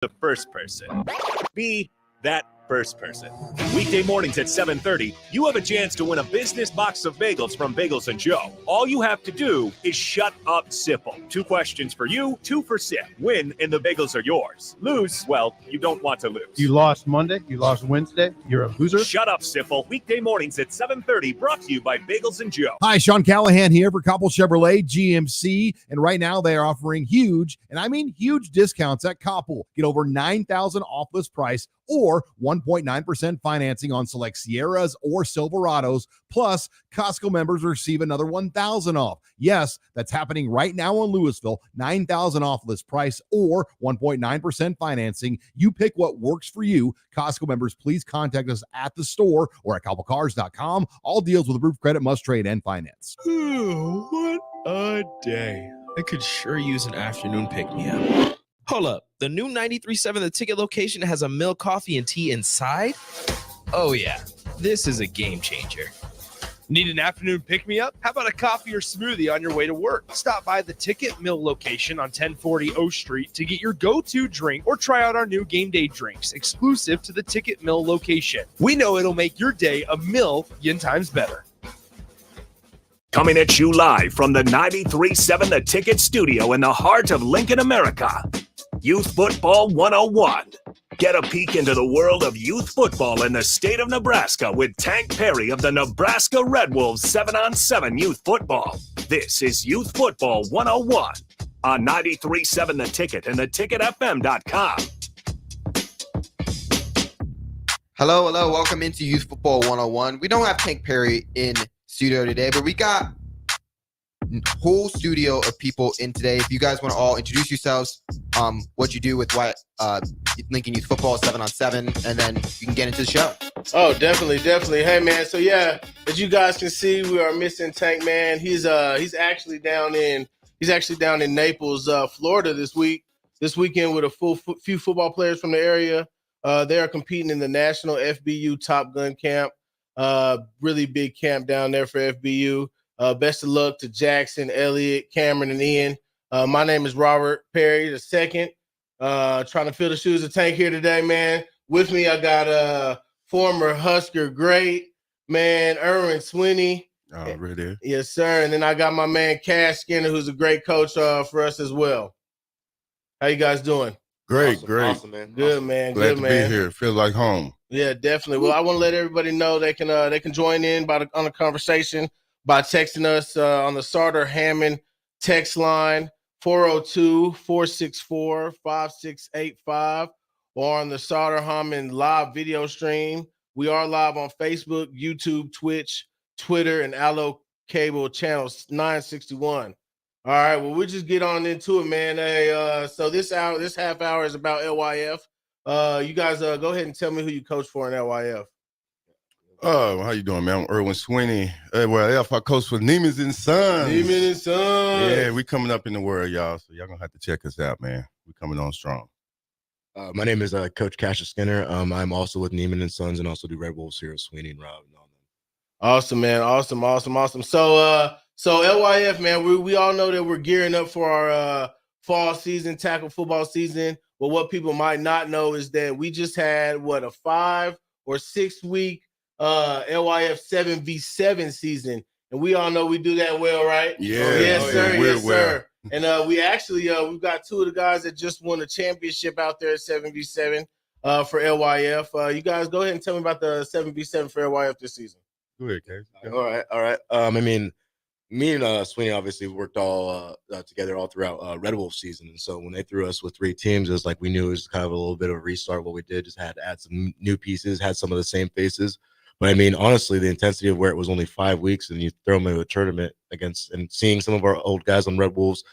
the first person. Be that first person. Weekday mornings at 7:30, you have a chance to win a business box of bagels from Bagels & Joe. All you have to do is shut up, Sipple. 2 questions for you, 2 for Sip. Win, and the bagels are yours. Lose, well, you don't want to lose. You lost Monday, you lost Wednesday, you're a loser. Shut up, Sipple. Weekday mornings at 7:30, brought to you by Bagels & Joe. Hi, Sean Callahan here for Koppel Chevrolet GMC, and right now they are offering huge, and I mean huge discounts at Koppel. Get over $9,000 off list price or 1.9% financing on select Sierras or Silverados. Plus, Costco members receive another $1,000 off. Yes, that's happening right now in Louisville. $9,000 off list price or 1.9% financing. You pick what works for you. Costco members, please contact us at the store or at koppelcars.com. All deals with approved credit must trade and finance. What a day. I could sure use an afternoon pick-me-up. Hold up. The new 93.7 The Ticket location has a milk, coffee, and tea inside? Oh, yeah. This is a game changer. Need an afternoon pick-me-up? How about a coffee or smoothie on your way to work? Stop by the Ticket Mill location on 1040 O Street to get your go-to drink or try out our new game day drinks exclusive to the Ticket Mill location. We know it'll make your day a million times better. Coming at you live from the 93.7 The Ticket studio in the heart of Lincoln, America. Youth Football 101. Get a peek into the world of youth football in the state of Nebraska with Tank Perry of the Nebraska Red Wolves 7-on-7 Youth Football. This is Youth Football 101 on 93.7 The Ticket and theticketfm.com. Hello. Welcome into Youth Football 101. We don't have Tank Perry in studio today, but we got a whole studio of people in today. If you guys want to all introduce yourselves, what you do with what Lincoln Youth Football 7-on-7, and then you can get into the show. Oh, definitely. Hey, man. So yeah, as you guys can see, we are missing Tank, man. He's actually down in Naples, Florida this weekend with a few football players from the area. They are competing in the National FBU Top Gun Camp. Really big camp down there for FBU. Best of luck to Jackson, Elliott, Cameron, and Ian. My name is Robert Perry II. Trying to fill the shoes of Tank here today, man. With me, I got former Husker great, man, Erwin Swinney. Oh, really? Yes, sir. And then I got my man, Cash Skinner, who's a great coach for us as well. How you guys doing? Great. Awesome, man. Good, man. Glad to be here. Feels like home. Yeah, definitely. Well, I want to let everybody know they can join in on the conversation by texting us on the Sartor Hammond text line 402-464-5685 or on the Sartor Hammond live video stream. We are live on Facebook, YouTube, Twitch, Twitter, and Allo Cable channel 961. All right, well, we'll just get on into it, man. Hey, so this half hour is about LYF. You guys go ahead and tell me who you coach for in LYF. How you doing, man? I'm Erwin Swinney. I coach for Neiman's and Sons. Yeah, we coming up in the world, y'all. So y'all gonna have to check us out, man. We coming on strong. My name is Coach Cassius Skinner. I'm also with Neiman and Sons and also do Red Wolves here with Sweeney and Rob and all them. Awesome, man. Awesome. So LYF, man, we all know that we're gearing up for our fall season, tackle football season. But what people might not know is that we just had a 5 or 6 week LYF 7v7 season, and we all know we do that well, right? Yeah, yes, sir. Yes, sir. And we actually we've got 2 of the guys that just won a championship out there at 7v7 for LYF. You guys go ahead and tell me about the 7v7 for LYF this season. Go ahead, Case. All right. Me and Sweeney obviously worked all together all throughout Red Wolf season, and so when they threw us with 3 teams, it was like we knew it was kind of a little bit of a restart. What we did just had to add some new pieces, had some of the same faces. But honestly, the intensity of where it was only 5 weeks and you throw them into a tournament against and seeing some of our old guys on Red Wolves,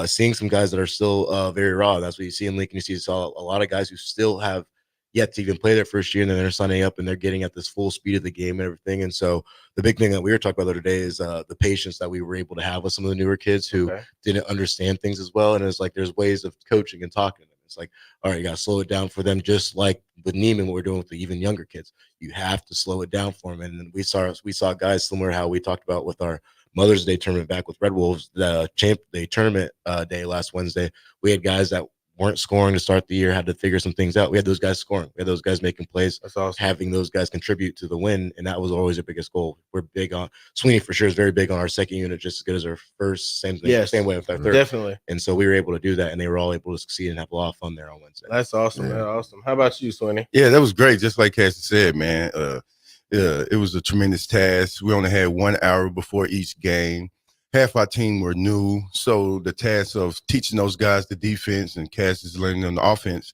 seeing some guys that are still very raw. That's what you see in Lincoln. You see a lot of guys who still have yet to even play their first year, and then they're signing up and they're getting at this full speed of the game and everything. And so the big thing that we were talking about the other day is the patience that we were able to have with some of the newer kids who didn't understand things as well. And it's like there's ways of coaching and talking to them. It's like, all right, you got to slow it down for them, just like with Neiman, what we're doing with the even younger kids. You have to slow it down for them. And we saw guys similar to how we talked about with our Mother's Day tournament back with Red Wolves, the champ day tournament day last Wednesday. We had guys that weren't scoring to start the year, had to figure some things out. We had those guys scoring. We had those guys making plays. That's awesome. Having those guys contribute to the win, and that was always our biggest goal. We're big on Sweeney for sure is very big on our second unit, just as good as our first. Same thing, Yes. same way with our third. Definitely. And so we were able to do that, and they were all able to succeed and have a lot of fun there on Wednesday. That's awesome, man. Awesome. How about you, Sweeney? Yeah, that was great. Just like Cassie said, man. It was a tremendous task. We only had 1 hour before each game. Half our team were new, so the task of teaching those guys the defense and Cassie's learning on the offense,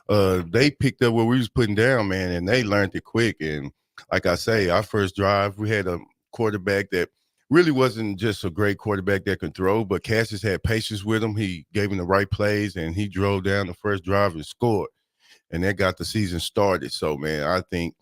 they picked up what we was putting down, man, and they learned it quick. And like I say, our first drive, we had a quarterback that really wasn't just a great quarterback that could throw, but Cassius had patience with him. He gave him the right plays, and he drove down the first drive and scored. And that got the season started. So, man, I think,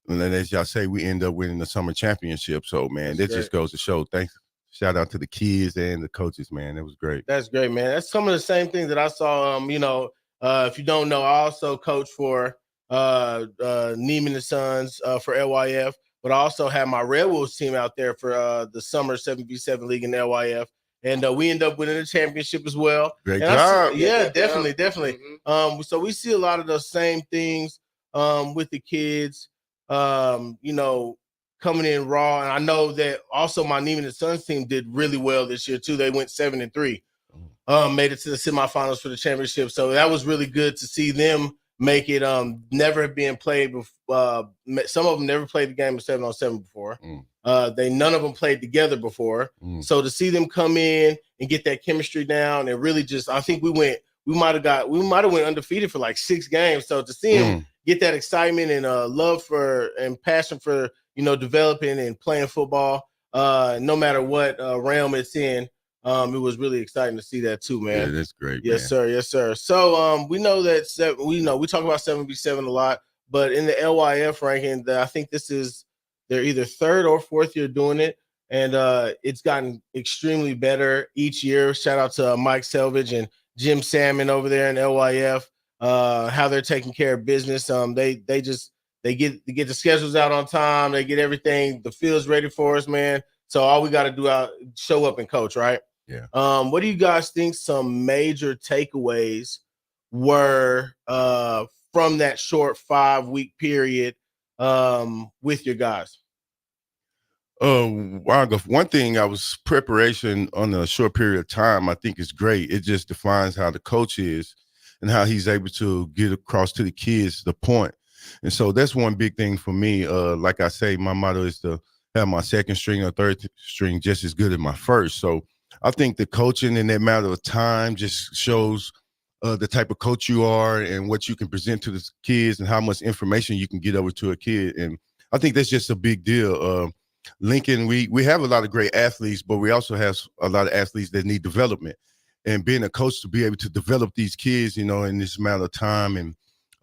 and then as y'all say, we end up winning the summer championship. So, man, that just goes to show. Thanks. Shout out to the kids and the coaches, man. It was great. That's great, man. That's some of the same things that I saw. If you don't know, I also coach for Neiman and Sons for LYF, but I also have my Red Wolves team out there for the summer 7v7 league in LYF. And we end up winning the championship as well. Great job. Definitely. Mm-hmm. So we see a lot of those same things with the kids, coming in raw. And I know that also my Neiman and Sons team did really well this year too. They went 7-3, made it to the semifinals for the championship. So that was really good to see them make it. Never being played before. Some of them never played the game of 7-on-7 before. None of them played together before. So to see them come in and get that chemistry down and really just, I think we might have went undefeated for like 6 games. So to see them get that excitement and love for and passion for, developing and playing football, no matter what realm it's in, it was really exciting to see that too, man. Yeah, that's great. Yes, sir. Yes, sir. So we know that we talk about 7v7 a lot, but in the LYF ranking, I think this is they're either 3rd or 4th year doing it, and it's gotten extremely better each year. Shout out to Mike Selvage and Jim Salmon over there in LYF, how they're taking care of business. They get the schedules out on time. They get everything, the field's ready for us, man. So all we got to do show up and coach, right? Yeah. What do you guys think some major takeaways were from that short 5-week period with your guys? One thing preparation on a short period of time, I think is great. It just defines how the coach is and how he's able to get across to the kids the point. And so that's one big thing for me. Like I say, my motto is to have my second string or third string just as good as my first. So I think the coaching in that matter of time just shows the type of coach you are and what you can present to the kids and how much information you can get over to a kid. And I think that's just a big deal. Lincoln, we have a lot of great athletes, but we also have a lot of athletes that need development. And being a coach to be able to develop these kids, in this amount of time and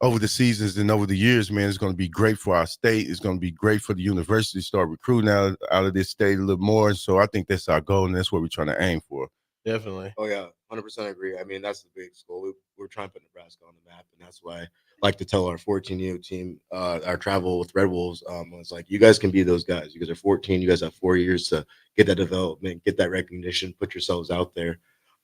over the seasons and over the years, man, it's going to be great for our state. It's going to be great for the university to start recruiting out of this state a little more. So I think that's our goal, and that's what we're trying to aim for. Definitely. Oh, yeah, 100% agree. I mean, that's the big goal. We're trying to put Nebraska on the map, and that's why I like to tell our 14U team, our travel with Red Wolves, it's like, you guys can be those guys. You guys are 14. You guys have 4 years to get that development, get that recognition, put yourselves out there.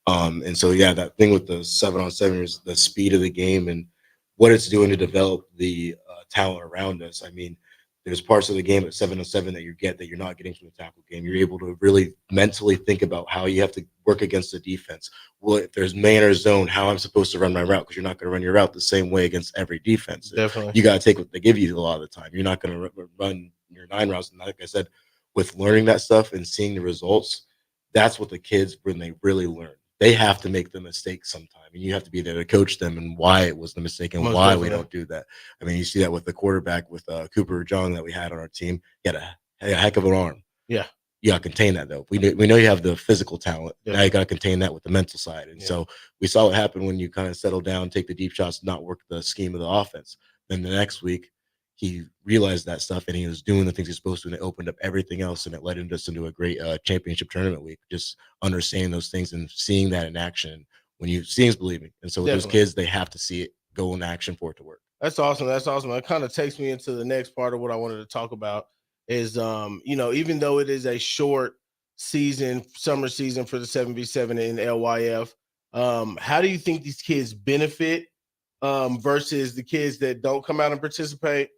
And so, yeah, that thing with the 7-on-7 is the speed of the game and what it's doing to develop the talent around us. I mean, there's parts of the game at 7-on-7 that you're not getting from the tackle game. You're able to really mentally think about how you have to work against the defense. Well, if there's man or zone, how I'm supposed to run my route, because you're not going to run your route the same way against every defense. Definitely. You got to take what they give you a lot of the time. You're not going to run your 9 routes. And like I said, with learning that stuff and seeing the results, that's what the kids, when they really learn. They have to make the mistake sometime, and you have to be there to coach them and why it was the mistake and why we don't do that. I mean, you see that with the quarterback with Cooper John that we had on our team. He had a heck of an arm. Yeah. You got to contain that, though. We know you have the physical talent. Yeah. Now you got to contain that with the mental side. And so we saw what happened when you kind of settle down, take the deep shots, not work the scheme of the offense. Then the next week, he realized that stuff and he was doing the things he's supposed to, and it opened up everything else, and it led us into a great championship tournament week. Just understanding those things and seeing that in action. When you seeing is believing, and so with those kids, they have to see it go in action for it to work. That's awesome. That's awesome. It kind of takes me into the next part of what I wanted to talk about is, even though it is a short season, summer season for the 7v7 in LYF, How do you think these kids benefit versus the kids that don't come out and participate?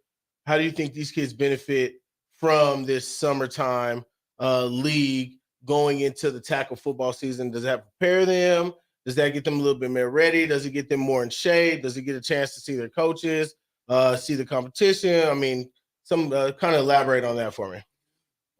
How do you think these kids benefit from this summertime league going into the tackle football season? Does that prepare them? Does that get them a little bit more ready? Does it get them more in shape? Does it get a chance to see their coaches, see the competition? I mean, some kind of elaborate on that for me.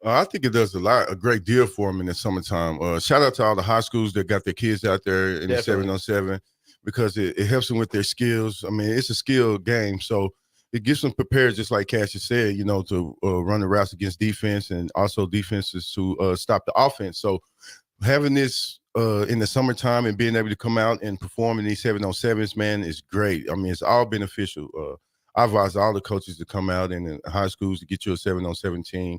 I think it does a great deal for them in the summertime. Shout out to all the high schools that got their kids out there in Definitely. the 7-on-7 because it helps them with their skills. I mean, it's a skill game, so it gets them prepared, just like Cassius said, to run the routes against defense and also defenses to stop the offense. So having this in the summertime and being able to come out and perform in these 7-on-7s, man, is great. I mean, it's all beneficial. I advise all the coaches to come out in the high schools to get you a 7-on-7 team.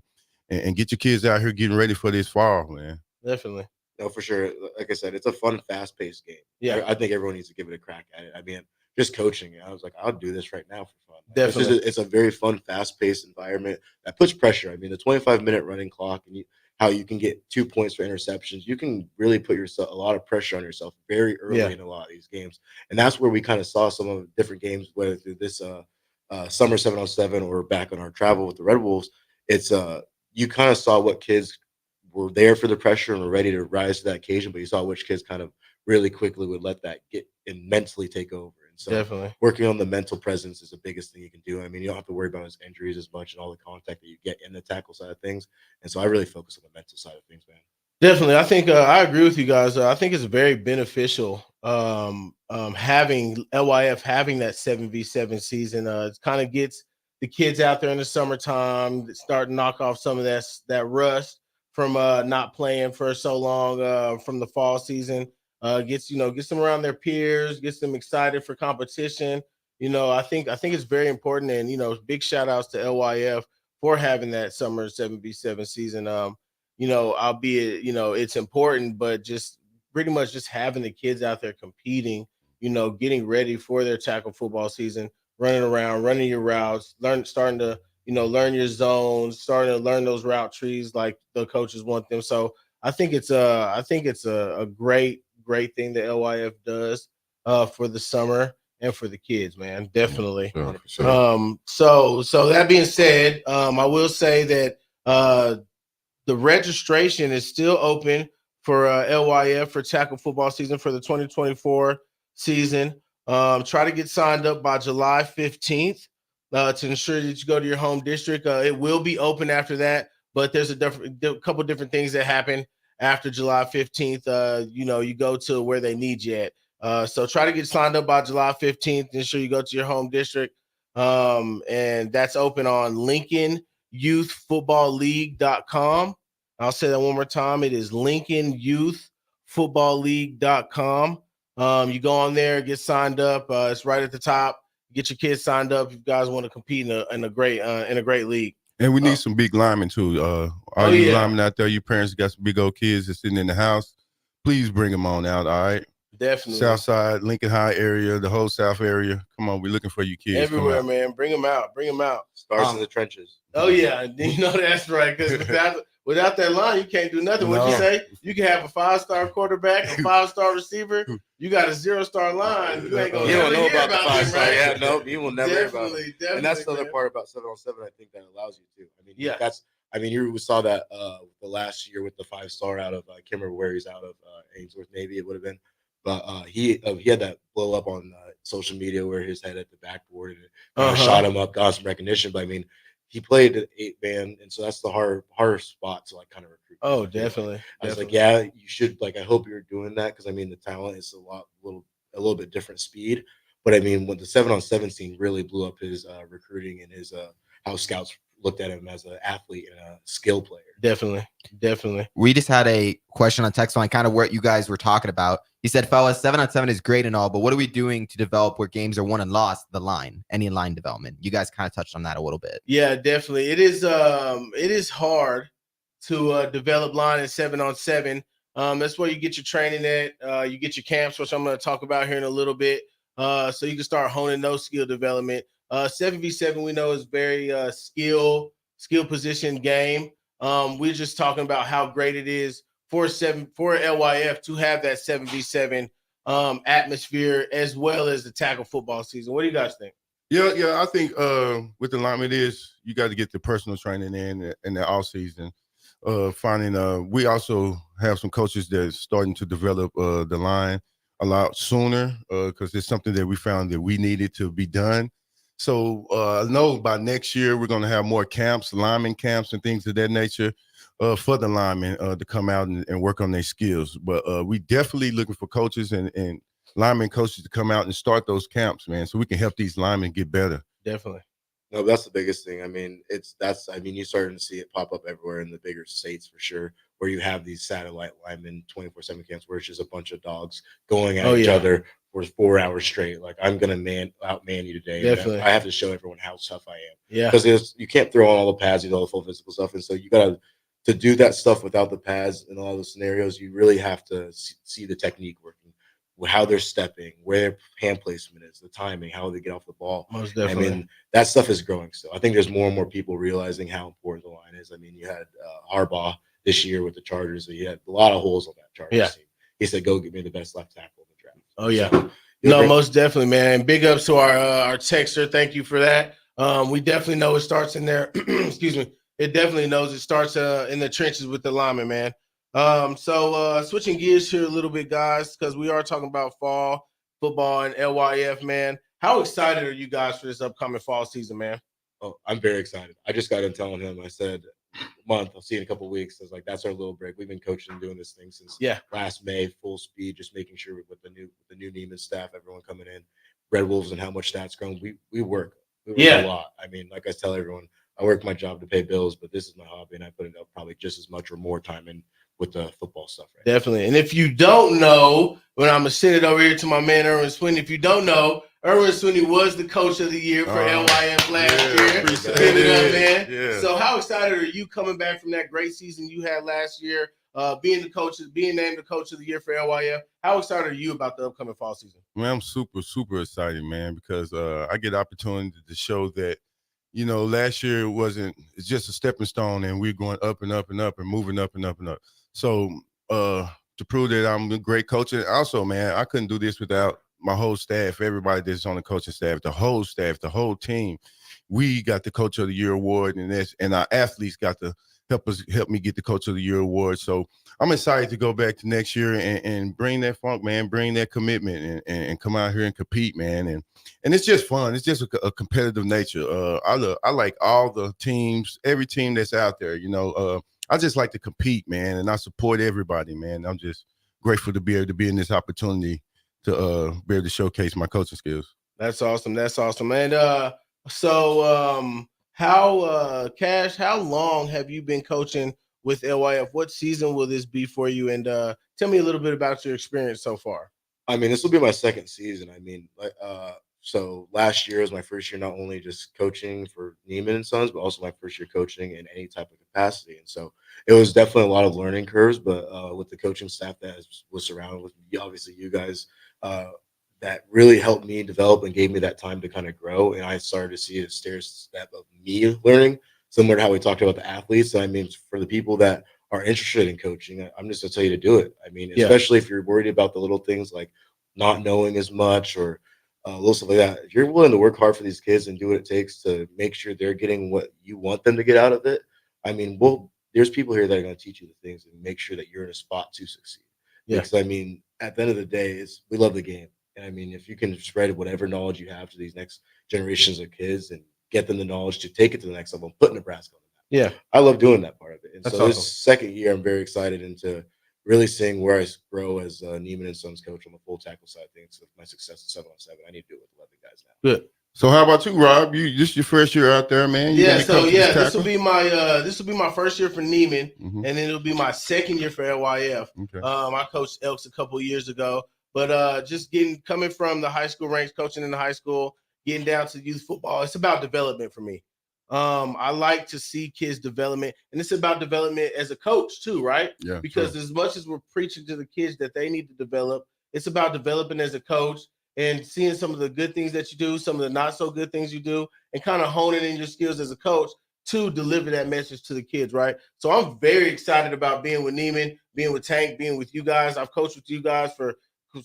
And get your kids out here getting ready for this fall, man. Definitely. No, for sure. Like I said, it's a fun, fast-paced game. Yeah. I think everyone needs to give it a crack at it. I mean, just coaching it, I was like, I'll do this right now for fun. Definitely. It's a very fun, fast-paced environment that puts pressure. I mean, the 25-minute running clock and how you can get 2 points for interceptions, you can really put a lot of pressure on yourself very early in a lot of these games. And that's where we kind of saw some of the different games, whether through this summer 7-on-7 or back on our travel with the Red Wolves. It's you kind of saw what kids were there for the pressure and were ready to rise to that occasion, but you saw which kids kind of really quickly would let that get and mentally take over. And so Definitely. working on the mental presence is the biggest thing you can do. I mean, you don't have to worry about his injuries as much and all the contact that you get in the tackle side of things. And so I really focus on the mental side of things, man. Definitely. I think I agree with you guys. I think it's very beneficial having LYF having that 7v7 season. It kind of gets the kids out there in the summertime, start to knock off some of that rust from not playing for so long from the fall season. Gets them around their peers, gets them excited for competition. I think it's very important, and big shout outs to LYF for having that summer 7v7 season. Albeit it's important, but just pretty much just having the kids out there competing, getting ready for their tackle football season. Running around, running your routes, starting to learn your zones, starting to learn those route trees like the coaches want them. So I think it's a great thing that LYF does for the summer and for the kids, man. Definitely. Sure. So that being said, I will say that the registration is still open for LYF for tackle football season for the 2024 season. Try to get signed up by July 15th to ensure that you go to your home district. It will be open after that, but there's a couple different things that happen after July 15th. You go to where they need you at. So try to get signed up by July 15th. Ensure you go to your home district. And that's open on LincolnYouthFootballLeague.com. I'll say that one more time. It is LincolnYouthFootballLeague.com. You go on there, get signed up. It's right at the top. Get your kids signed up if you guys want to compete in a great league. And we need some big linemen too. All you linemen out there, you parents got some big old kids that's sitting in the house. Please bring them on out. All right. Definitely. Southside, Lincoln High area, the whole South area. Come on, we're looking for you kids. Everywhere, man. Bring them out. Bring them out. Starts in the trenches. Oh yeah, that's right. Because without that line, you can't do nothing. What you say? You can have a 5-star quarterback, a 5-star receiver. You got a 0-star line. You ain't gonna don't know about the 5-star. right? Yeah, nope. You will never hear about it. Definitely, And that's the other man. part about 7-on-7. I think that allows you to. I mean, Yeah. we saw that the last year with the 5-star out of I can't remember where he's out of Ainsworth Navy. It would have been, but he had that blow up on social media where his head at the backboard and shot him up, got some recognition. But I mean, he played at 8-man, and so that's the hardest spot to like kind of recruit. Oh, definitely. I was like, yeah, you should. Like, I hope you're doing that because I mean, the talent is a little bit different speed. But I mean, when the 7-on-7 scene really blew up his recruiting and his how scouts looked at him as an athlete and a skill player. Definitely. We just had a question on text line, kind of what you guys were talking about. He said, fellas, 7-on-7 is great and all, but what are we doing to develop where games are won and lost, any line development? You guys kind of touched on that a little bit. Yeah, definitely. It is hard to develop line in 7-on-7. That's where you get your training at. You get your camps, which I'm going to talk about here in a little bit. So you can start honing those skill development. 7v7 we know is very skill position game. We're just talking about how great it is for LYF to have that 7v7 atmosphere as well as the tackle football season. What do you guys think? Yeah. I think with the alignment is you got to get the personal training in the off season. We also have some coaches that's starting to develop the line a lot sooner because it's something that we found that we needed to be done. So I know by next year we're going to have more camps, lineman camps and things of that nature for the linemen to come out and work on their skills. But we definitely looking for coaches and lineman coaches to come out and start those camps, man, so we can help these linemen get better. Definitely. No, that's the biggest thing. I mean, you're starting to see it pop up everywhere in the bigger states for sure, where you have these satellite linemen 24/7 camps where it's just a bunch of dogs going at each other for 4 hours straight. Like, I'm gonna outman you today. Definitely. I have to show everyone how tough I am. Yeah. Because you can't throw on all the pads, all the full physical stuff, and so you gotta to do that stuff without the pads in all those scenarios. You really have to see the technique working, how they're stepping, where their hand placement is, the timing, how they get off the ball. Most definitely. I mean, that stuff is growing still. I think there's more and more people realizing how important the line is. I mean, you had Harbaugh this year with the Chargers. He had a lot of holes on that Chargers team. He said, "Go get me the best left tackle in the draft." Oh yeah, no, most definitely, man. Big ups to our texter. Thank you for that. We definitely know it starts in there. Excuse me. It definitely knows it starts in the trenches with the lineman, man. So switching gears here a little bit, guys, because we are talking about fall football and LYF, man. How excited are you guys for this upcoming fall season, man? Oh, I'm very excited. I just got in telling him, I said, month, I'll see you in a couple of weeks. I was like, that's our little break. We've been coaching and doing this thing since last May, full speed, just making sure with the new Neiman staff, everyone coming in, Red Wolves, and how much that's grown. We work a lot. I mean, like I tell everyone, I work my job to pay bills, but this is my hobby, and I put it up probably just as much or more time in with the football stuff. Right Definitely. And if you don't know, when I'm going to send it over here to my man, Erwin Sweeney, if you don't know, Erwin Sweeney was the coach of the year for LYF last year. Yeah. So how excited are you coming back from that great season you had last year, being named the coach of the year for LYF? How excited are you about the upcoming fall season? Man, I'm super, super excited, man, because I get the opportunity to show that, you know, last year it's just a stepping stone and we're going up and up and up and moving up and up and up. So to prove that I'm a great coach, and also, man, I couldn't do this without my whole staff, everybody that's on the coaching staff, the whole team. We got the Coach of the Year award, and our athletes got to help me get the Coach of the Year award. So I'm excited to go back to next year and bring that funk, man, bring that commitment and come out here and compete, man. And it's just fun. It's just a competitive nature. I like all the teams, every team that's out there, you know. I just like to compete, man, and I support everybody, man. I'm just grateful to be able to be in this opportunity to be able to showcase my coaching skills. That's awesome. And Cash, how long have you been coaching with LYF? What season will this be for you? And tell me a little bit about your experience so far. I mean, this will be my second season. I mean, so last year was my first year, not only just coaching for Neiman and Sons, but also my first year coaching in any type of capacity. And so it was definitely a lot of learning curves, but with the coaching staff that was surrounded with me, obviously you guys, that really helped me develop and gave me that time to kind of grow. And I started to see a stair step of me learning, similar to how we talked about the athletes. So, I mean, for the people that are interested in coaching, I'm just going to tell you to do it. I mean, especially if you're worried about the little things like not knowing as much or little stuff like that. If you're willing to work hard for these kids and do what it takes to make sure they're getting what you want them to get out of it, I mean, there's people here that are going to teach you the things and make sure that you're in a spot to succeed. Because, I mean, at the end of the day, we love the game. And I mean, if you can spread whatever knowledge you have to these next generations of kids and get them the knowledge to take it to the next level and put Nebraska on the map. Yeah. I love doing that part of it. And That's so awesome. This second year, I'm very excited into really seeing where I grow as Neiman and Sons coach on the full tackle side of things. With my success at 7-on-7, I need to do it with 11 guys now. Good. So how about you, Rob? This your first year out there, man? This will be my first year for Neiman, and then it'll be my second year for LYF. Okay. I coached Elks a couple of years ago, but just coming from the high school ranks, coaching in the high school, getting down to youth football, it's about development for me. I like to see kids' development, and it's about development as a coach too, right? Yeah. Because as much as we're preaching to the kids that they need to develop, it's about developing as a coach and seeing some of the good things that you do, some of the not so good things you do, and kind of honing in your skills as a coach to deliver that message to the kids, right? So I'm very excited about being with Neiman, being with Tank, being with you guys. I've coached with you guys for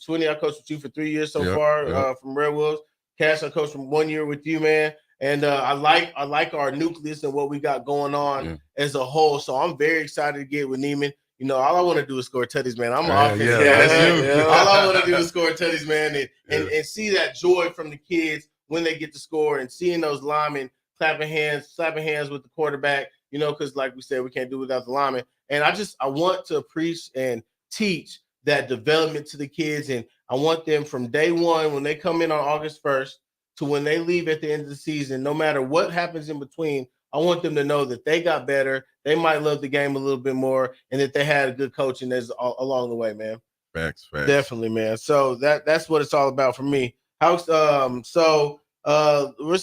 Sweeney, I coached with you for 3 years so Yeah, far yeah. from Red Wolves. Cash, I coached from 1 year with you, man. And I like our nucleus and what we got going on as a whole. So I'm very excited to get with Neiman. You know, all I want to do is score tutties, man. I'm an offensive guy. All I want to do is score tutties, man, and see that joy from the kids when they get to score and seeing those linemen slapping hands with the quarterback, you know, because like we said, we can't do without the linemen. And I want to preach and teach that development to the kids. And I want them from day one, when they come in on August 1st, to when they leave at the end of the season, no matter what happens in between, I want them to know that they got better, they might love the game a little bit more, and that they had a good coaching along the way, man. Facts. Definitely, man. So that's what it's all about for me. Let's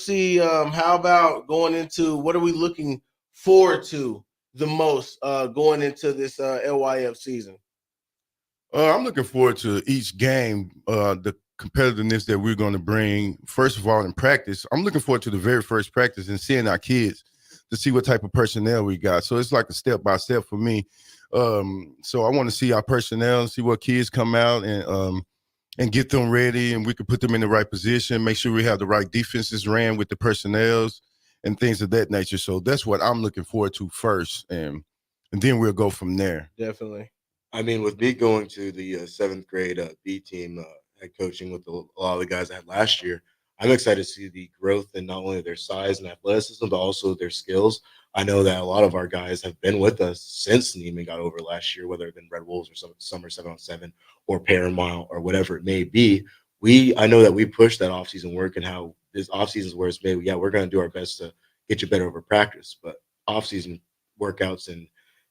see. How about going into what are we looking forward to the most going into this LYF season? I'm looking forward to each game, the competitiveness that we're going to bring. First of all, in practice, I'm looking forward to the very first practice and seeing our kids to see what type of personnel we got. So it's like a step by step for me. So I want to see our personnel and see what kids come out and get them ready, and we can put them in the right position, make sure we have the right defenses ran with the personnels and things of that nature. So that's what I'm looking forward to first, and then we'll go from there. Definitely. I mean, with me going to the 7th grade B team, head coaching with a lot of the guys I had last year, I'm excited to see the growth in not only their size and athleticism, but also their skills. I know that a lot of our guys have been with us since Neiman got over last year, whether it's been Red Wolves or Summer 7-on-7 or Paramount or whatever it may be. I know that we push that off-season work, and how this off-season is where it's made. Yeah, we're going to do our best to get you better over practice, but off-season workouts and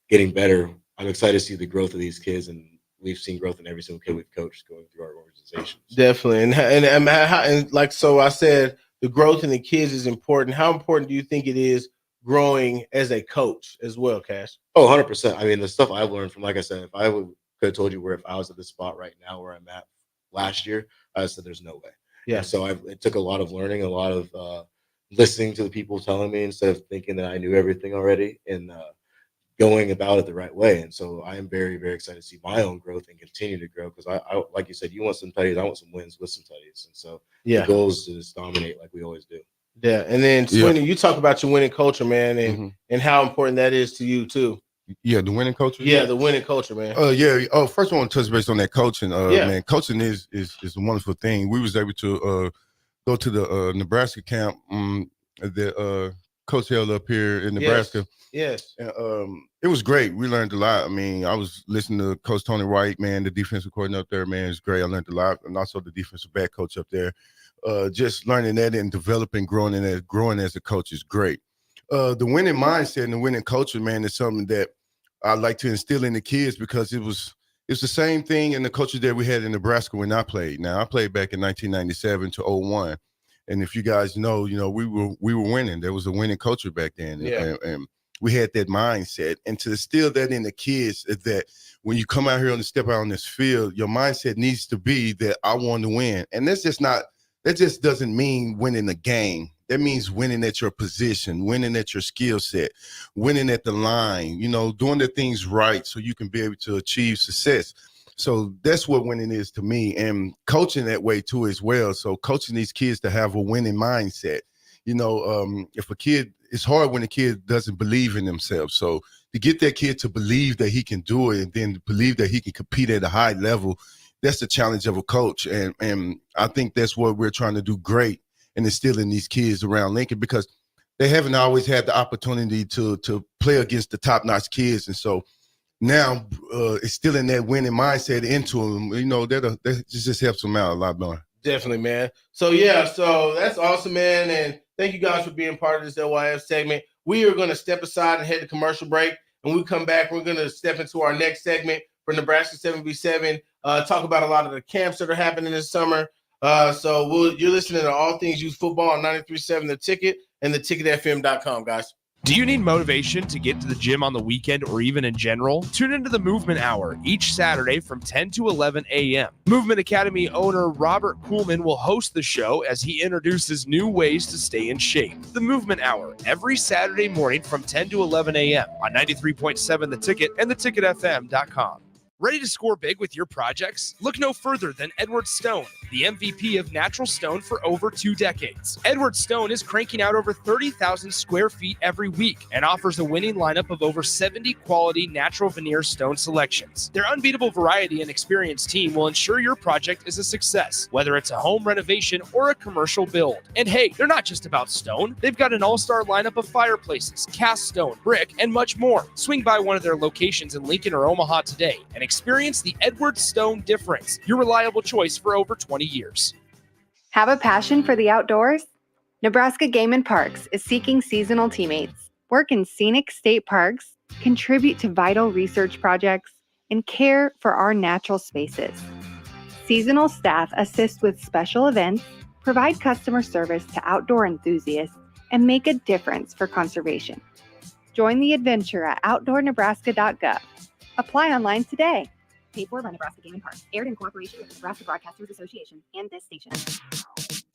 getting better, I'm excited to see the growth of these kids, and we've seen growth in every single kid we've coached going through our organizations. Definitely, and like so, I said the growth in the kids is important. How important do you think it is growing as a coach as well, Cash? Oh, 100%. I mean, the stuff I've learned from, like I said, if I could have told you if I was at this spot right now where I'm at last year, I said there's no way. Yeah. And so it took a lot of learning, a lot of listening to the people telling me instead of thinking that I knew everything already, and going about it the right way. And so I am very, very excited to see my own growth and continue to grow, because I like you said, you want some tutties, I want some wins with some tutties. And so the goal is to just dominate like we always do. Yeah. And then Sweeney, you talk about your winning culture, man, and how important that is to you too. Yeah, the winning culture. Yeah, the winning culture, man. First I want to touch base on that coaching. Man, coaching is a wonderful thing. We was able to go to the Nebraska camp that Coach held up here in Nebraska. Yes. It was great. We learned a lot. I mean, I was listening to Coach Tony Wright, man, the defensive coordinator up there, man. It's great. I learned a lot. And also the defensive back coach up there. Just learning that and developing, growing as a coach is great. The winning mindset and the winning culture, man, is something that I like to instill in the kids, because it's the same thing in the culture that we had in Nebraska when I played. Now, I played back in 1997 to 01. And if you guys know, we were winning. There was a winning culture back then. And we had that mindset. And to instill that in the kids, is that when you come out here and step out on this field, your mindset needs to be that I want to win. And that just doesn't mean winning the game. That means winning at your position, winning at your skill set, winning at the line, doing the things right so you can be able to achieve success. So that's what winning is to me, and coaching that way too as well. So coaching these kids to have a winning mindset. If a kid, it's hard when a kid doesn't believe in themselves. So to get that kid to believe that he can do it, and then believe that he can compete at a high level, that's the challenge of a coach. And I think that's what we're trying to do great, and instilling these kids around Lincoln, because they haven't always had the opportunity to play against the top-notch kids. And so now it's still in that winning mindset into them. That just helps them out a lot more. Definitely, man. So that's awesome, man. And thank you guys for being part of this LYF segment. We are going to step aside and head to commercial break. And when we come back, we're going to step into our next segment for Nebraska 7v7, talk about a lot of the camps that are happening this summer. You're listening to All Things Youth Football on 93.7 The Ticket and theticketfm.com, guys. Do you need motivation to get to the gym on the weekend or even in general? Tune into the Movement Hour each Saturday from 10 to 11 a.m. Movement Academy owner Robert Kuhlman will host the show as he introduces new ways to stay in shape. The Movement Hour, every Saturday morning from 10 to 11 a.m. on 93.7 The Ticket and theticketfm.com. Ready to score big with your projects? Look no further than Edward Stone, the MVP of natural stone for over 2 decades. Edward Stone is cranking out over 30,000 square feet every week and offers a winning lineup of over 70 quality natural veneer stone selections. Their unbeatable variety and experienced team will ensure your project is a success, whether it's a home renovation or a commercial build. And hey, they're not just about stone. They've got an all-star lineup of fireplaces, cast stone, brick, and much more. Swing by one of their locations in Lincoln or Omaha today and experience the Edward Stone difference, your reliable choice for over 20 years. Have a passion for the outdoors? Nebraska Game and Parks is seeking seasonal teammates. Work in scenic state parks, contribute to vital research projects, and care for our natural spaces. Seasonal staff assist with special events, provide customer service to outdoor enthusiasts, and make a difference for conservation. Join the adventure at outdoornebraska.gov. Apply online today. Paid for by Nebraska Game and Parks. Aired in cooperation with the Nebraska Broadcasters Association and this station.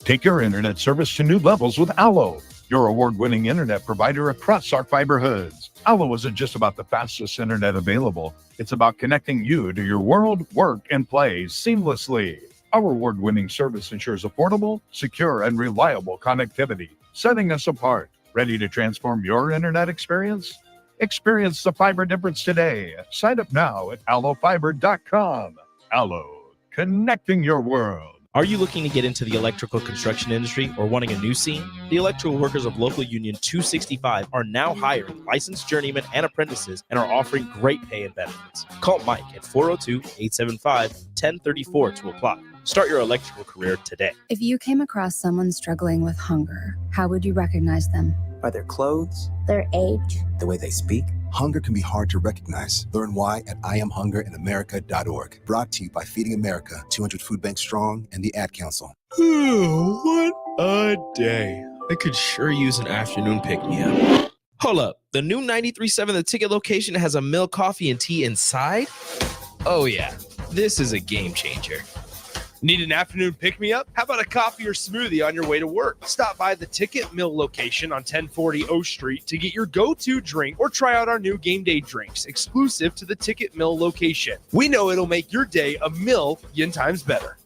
Take your internet service to new levels with Allo, your award-winning internet provider across our fiber hoods. Allo isn't just about the fastest internet available. It's about connecting you to your world, work, and play seamlessly. Our award-winning service ensures affordable, secure, and reliable connectivity, setting us apart. Ready to transform your internet experience? Experience the fiber difference today. Sign up now at allofiber.com. Allo, connecting your world. Are you looking to get into the electrical construction industry or wanting a new scene? The electrical workers of Local Union 265 are now hiring licensed journeymen and apprentices and are offering great pay and benefits. Call Mike at 402-875-1034 to apply. Start your electrical career today. If you came across someone struggling with hunger, how would you recognize them? By their clothes, their age, the way they speak. Hunger can be hard to recognize. Learn why at IamHungerInAmerica.org. Brought to you by Feeding America, 200 Food Banks Strong, and the Ad Council. What a day. I could sure use an afternoon pick-me-up. Hold up. The new 93.7 The Ticket location has a milk, coffee, and tea inside? Oh yeah, this is a game changer. Need an afternoon pick-me-up? How about a coffee or smoothie on your way to work? Stop by the Ticket Mill location on 1040 O Street to get your go-to drink or try out our new game day drinks exclusive to the Ticket Mill location. We know it'll make your day a million times better.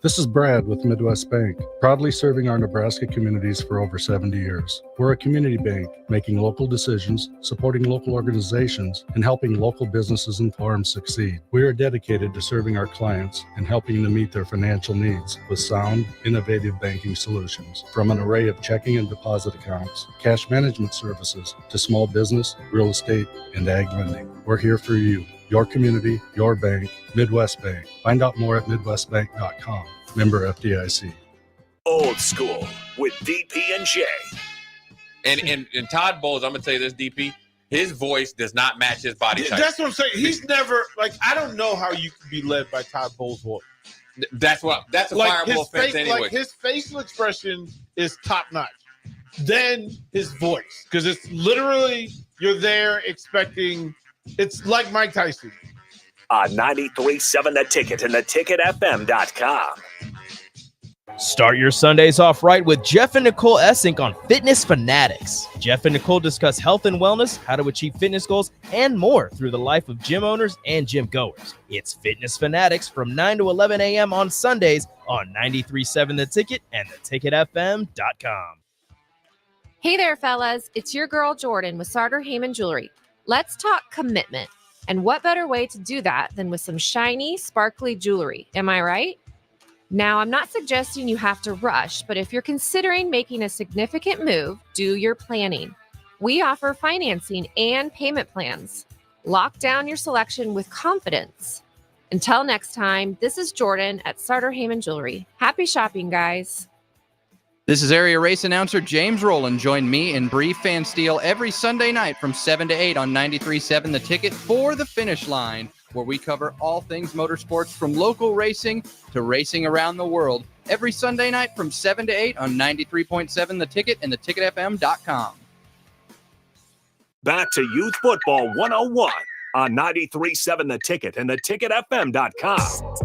This is Brad with Midwest Bank, proudly serving our Nebraska communities for over 70 years. We're a community bank, making local decisions, supporting local organizations, and helping local businesses and farms succeed. We are dedicated to serving our clients and helping them meet their financial needs with sound, innovative banking solutions. From an array of checking and deposit accounts, cash management services, to small business, real estate, and ag lending. We're here for you. Your community, your bank, Midwest Bank. Find out more at midwestbank.com. Member FDIC. Old school with DP and J. And Todd Bowles, I'm going to tell you this, DP, his voice does not match his body type. That's what I'm saying. He's never, I don't know how you can be led by Todd Bowles' voice. That's a fireable offense anyway. Like his facial expression is top notch. Then his voice, because it's literally, you're there expecting, it's like Mike Tyson. On 93.7 The Ticket and theticketfm.com. Start your Sundays off right with Jeff and Nicole Essink on Fitness Fanatics. Jeff and Nicole discuss health and wellness, how to achieve fitness goals, and more through the life of gym owners and gym goers. It's Fitness Fanatics from 9 to 11 a.m. on Sundays on 93.7 The Ticket and theticketfm.com. Hey there, fellas. It's your girl, Jordan, with Sartor Heyman Jewelry. Let's talk commitment. And what better way to do that than with some shiny, sparkly jewelry? Am I right? Now, I'm not suggesting you have to rush, but if you're considering making a significant move, do your planning. We offer financing and payment plans. Lock down your selection with confidence. Until next time, this is Jordan at Sartor Heyman Jewelry. Happy shopping, guys. This is area race announcer James Rowland. Join me and Bree Fansteel every Sunday night from 7 to 8 on 93.7 The Ticket for the Finish Line, where we cover all things motorsports from local racing to racing around the world. Every Sunday night from 7 to 8 on 93.7 The Ticket and theticketfm.com. Back to Youth Football 101 on 93.7 The Ticket and theticketfm.com.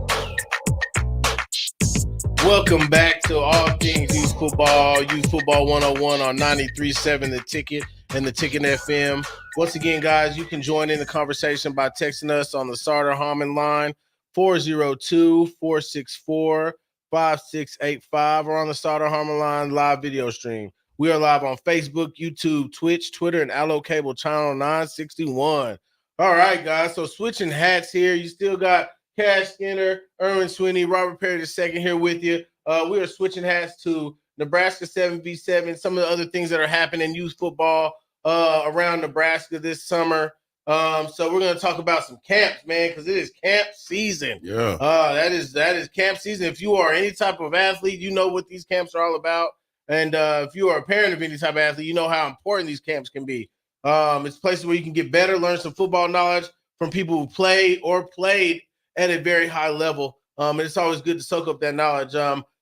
Welcome back to All Things Youth Football 101 on 93.7 The Ticket. and the Ticket FM. Once again, guys, you can join in the conversation by texting us on the Sartor Hamann line, 402-464-5685, or on the Sartor Hamann line live video stream. We are live on Facebook, YouTube, Twitch, Twitter, and Allo Cable Channel 961. All right, guys, so switching hats here. You still got Cash Skinner, Erwin Sweeney, Robert Perry II here with you. We are switching hats to Nebraska 7v7, some of the other things that are happening in youth football around Nebraska this summer. So we're going to talk about some camps, man, because it is camp season. Yeah. That is camp season. If you are any type of athlete, you know what these camps are all about. And if you are a parent of any type of athlete, you know how important these camps can be. It's places where you can get better, learn some football knowledge from people who play or played at a very high level. And it's always good to soak up that knowledge.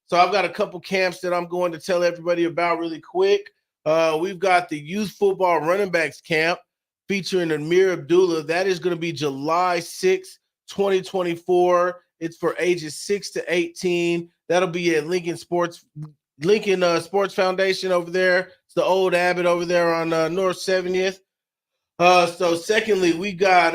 So I've got a couple camps that I'm going to tell everybody about really quick. We've got the youth football running backs camp featuring Amir Abdullah. That is going to be July 6, 2024. It's for ages 6 to 18. That'll be at Lincoln Sports Foundation over there. It's the old Abbott over there on North 70th. So secondly, we got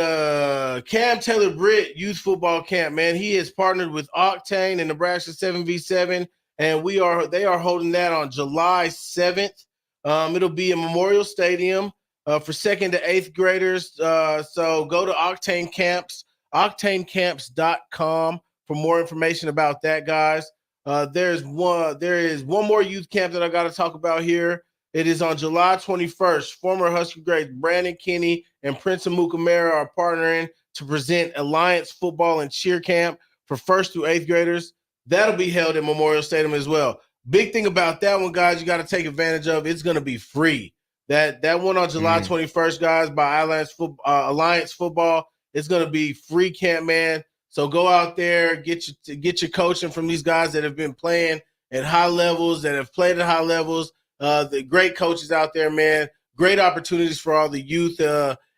Cam Taylor Britt youth football camp, man. He is partnered with Octane and Nebraska 7v7, and they are holding that on July 7th. It'll be in Memorial Stadium for 2nd to 8th graders. So go to Octane Camps, octanecamps.com for more information about that, guys. There is one more youth camp that I got to talk about here. It is on July 21st. Former Husky greats Brandon Kinney and Prince Amukamara are partnering to present Alliance Football and Cheer Camp for 1st through 8th graders. That'll be held at Memorial Stadium as well. Big thing about that one, guys, you got to take advantage of. It's going to be free. That one on July 21st, guys, by Alliance Football. It's going to be free camp, man. So go out there, get your coaching from these guys that have been playing at high levels, that have played at high levels. The great coaches out there, man. Great opportunities for all the youth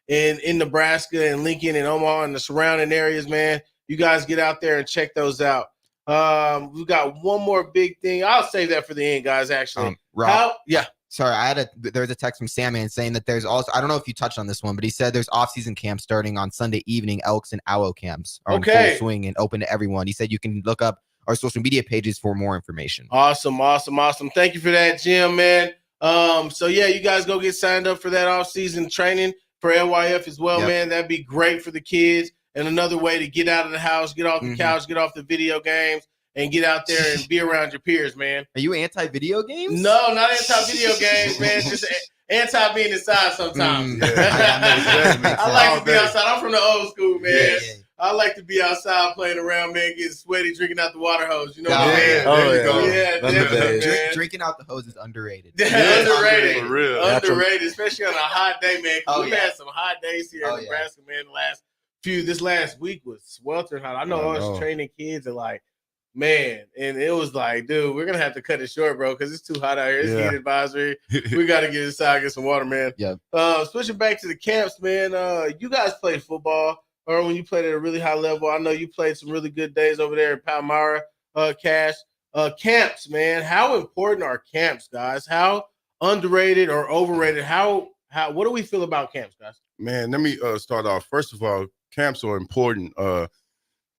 in Nebraska and Lincoln and Omaha and the surrounding areas, man. You guys get out there and check those out. We've got one more big thing. I'll save that for the end, guys, actually. Rob, yeah. Sorry, there's a text from Sandman saying that there's also, I don't know if you touched on this one, but he said there's off-season camps starting on Sunday evening. Elks and Aloe camps are in full swing and open to everyone. He said you can look up our social media pages for more information. Awesome. Thank you for that, Jim, man. So yeah, you guys go get signed up for that off-season training for LYF as well, man. That'd be great for the kids and another way to get out of the house, get off the couch, get off the video games, and get out there and be around your peers, man. Are you anti-video games? No, not anti-video games, man. Just anti being inside sometimes. I like to be outside. I'm from the old school, man. Yeah. I like to be outside playing around, man, getting sweaty, drinking out the water hose. You know what I mean? Yeah, definitely. Drinking out the hose is underrated. Underrated. For real. Underrated, especially on a hot day, man. We've had some hot days here in Nebraska, man. This last week was sweltering hot. I know I was training kids and man, and it was like, dude, we're gonna have to cut it short, bro, because it's too hot out here. It's heat advisory. We got to get inside, get some water, man. Yeah. Switching back to the camps, man. You guys played football, or when you played at a really high level. I know you played some really good days over there at Palmyra, Cash. Camps, man. How important are camps, guys? How underrated or overrated? What do we feel about camps, guys? Man, let me start off. First of all, camps are important.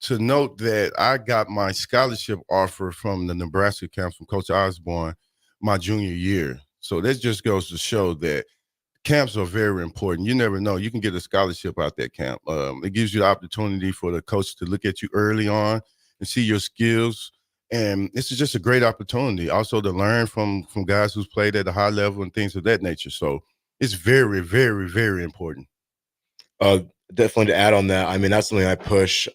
To note that I got my scholarship offer from the Nebraska camps from Coach Osborne my junior year. So that just goes to show that camps are very important. You never know. You can get a scholarship out that camp. It gives you the opportunity for the coach to look at you early on and see your skills. And this is just a great opportunity also to learn from guys who's played at a high level and things of that nature. So it's very, very, very important. Definitely to add on that, I mean, that's something I push